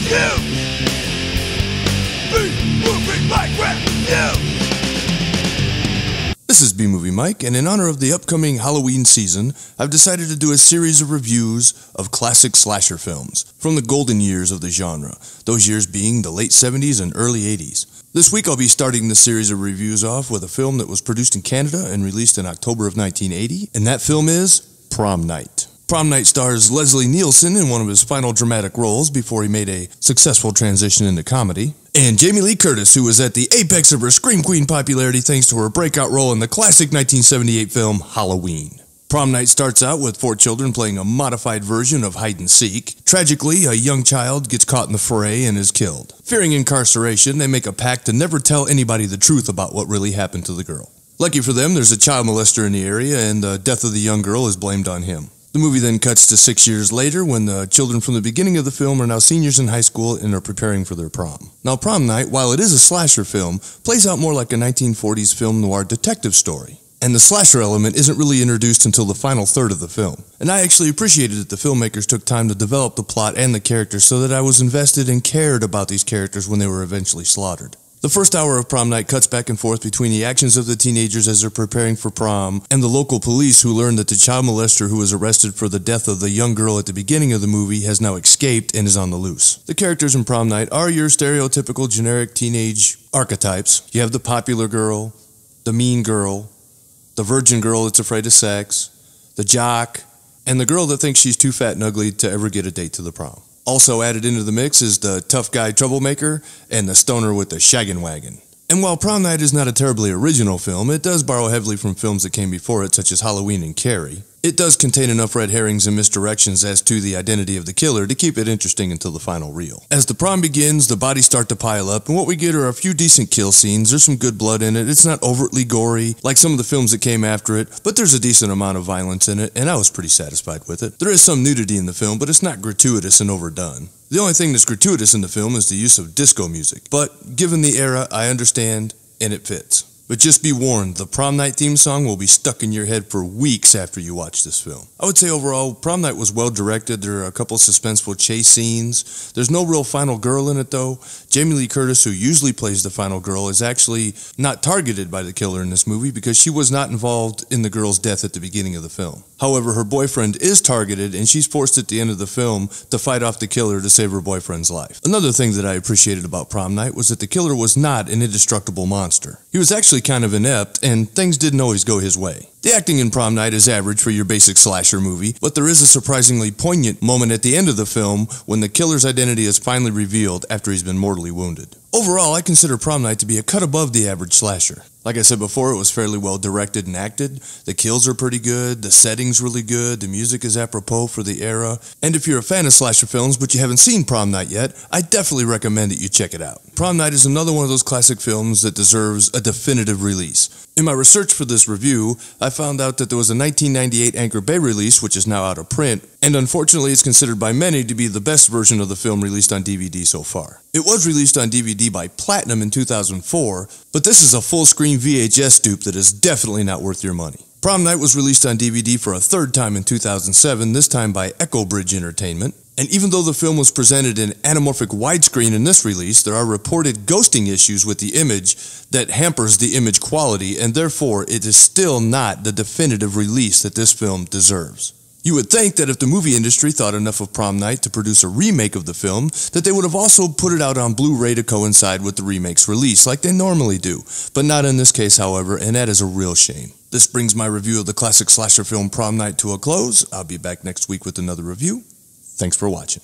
you. B-Movie Mike with you. This is B-Movie Mike, and in honor of the upcoming Halloween season, I've decided to do a series of reviews of classic slasher films from the golden years of the genre, those years being the late 70s and early 80s. This week I'll be starting the series of reviews off with a film that was produced in Canada and released in October of 1980, and that film is Prom Night. Prom Night stars Leslie Nielsen in one of his final dramatic roles before he made a successful transition into comedy, and Jamie Lee Curtis, who was at the apex of her Scream Queen popularity thanks to her breakout role in the classic 1978 film Halloween. Prom Night starts out with 4 children playing a modified version of hide and seek. Tragically, a young child gets caught in the fray and is killed. Fearing incarceration, they make a pact to never tell anybody the truth about what really happened to the girl. Lucky for them, there's a child molester in the area, and the death of the young girl is blamed on him. The movie then cuts to 6 years later when the children from the beginning of the film are now seniors in high school and are preparing for their prom. Now, Prom Night, while it is a slasher film, plays out more like a 1940s film noir detective story. And the slasher element isn't really introduced until the final third of the film. And I actually appreciated that the filmmakers took time to develop the plot and the characters so that I was invested and cared about these characters when they were eventually slaughtered. The first hour of Prom Night cuts back and forth between the actions of the teenagers as they're preparing for prom and the local police who learn that the child molester who was arrested for the death of the young girl at the beginning of the movie has now escaped and is on the loose. The characters in Prom Night are your stereotypical generic teenage archetypes. You have the popular girl, the mean girl, the virgin girl that's afraid of sex, the jock, and the girl that thinks she's too fat and ugly to ever get a date to the prom. Also added into the mix is the tough guy troublemaker and the stoner with the shaggin' wagon. And while Prom Night is not a terribly original film, it does borrow heavily from films that came before it, such as Halloween and Carrie. It does contain enough red herrings and misdirections as to the identity of the killer to keep it interesting until the final reel. As the prom begins, the bodies start to pile up, and what we get are a few decent kill scenes. There's some good blood in it. It's not overtly gory, like some of the films that came after it, but there's a decent amount of violence in it, and I was pretty satisfied with it. There is some nudity in the film, but it's not gratuitous and overdone. The only thing that's gratuitous in the film is the use of disco music, but given the era, I understand, and it fits. But just be warned, the Prom Night theme song will be stuck in your head for weeks after you watch this film. I would say overall, Prom Night was well directed. There are a couple suspenseful chase scenes. There's no real final girl in it though. Jamie Lee Curtis, who usually plays the final girl, is actually not targeted by the killer in this movie because she was not involved in the girl's death at the beginning of the film. However, her boyfriend is targeted and she's forced at the end of the film to fight off the killer to save her boyfriend's life. Another thing that I appreciated about Prom Night was that the killer was not an indestructible monster. He was actually kind of inept, and things didn't always go his way. The acting in Prom Night is average for your basic slasher movie, but there is a surprisingly poignant moment at the end of the film when the killer's identity is finally revealed after he's been mortally wounded. Overall, I consider Prom Night to be a cut above the average slasher. Like I said before, it was fairly well directed and acted. The kills are pretty good, the setting's really good, the music is apropos for the era, and if you're a fan of slasher films but you haven't seen Prom Night yet, I definitely recommend that you check it out. Prom Night is another one of those classic films that deserves a definitive release. In my research for this review, I found out that there was a 1998 Anchor Bay release, which is now out of print, and unfortunately it's considered by many to be the best version of the film released on DVD so far. It was released on DVD by Platinum in 2004, but this is a full-screen VHS dupe that is definitely not worth your money. Prom Night was released on DVD for a third time in 2007, this time by Echo Bridge Entertainment. And even though the film was presented in anamorphic widescreen in this release, there are reported ghosting issues with the image that hampers the image quality, and therefore it is still not the definitive release that this film deserves. You would think that if the movie industry thought enough of Prom Night to produce a remake of the film, that they would have also put it out on Blu-ray to coincide with the remake's release, like they normally do. But not in this case, however, and that is a real shame. This brings my review of the classic slasher film Prom Night to a close. I'll be back next week with another review. Thanks for watching.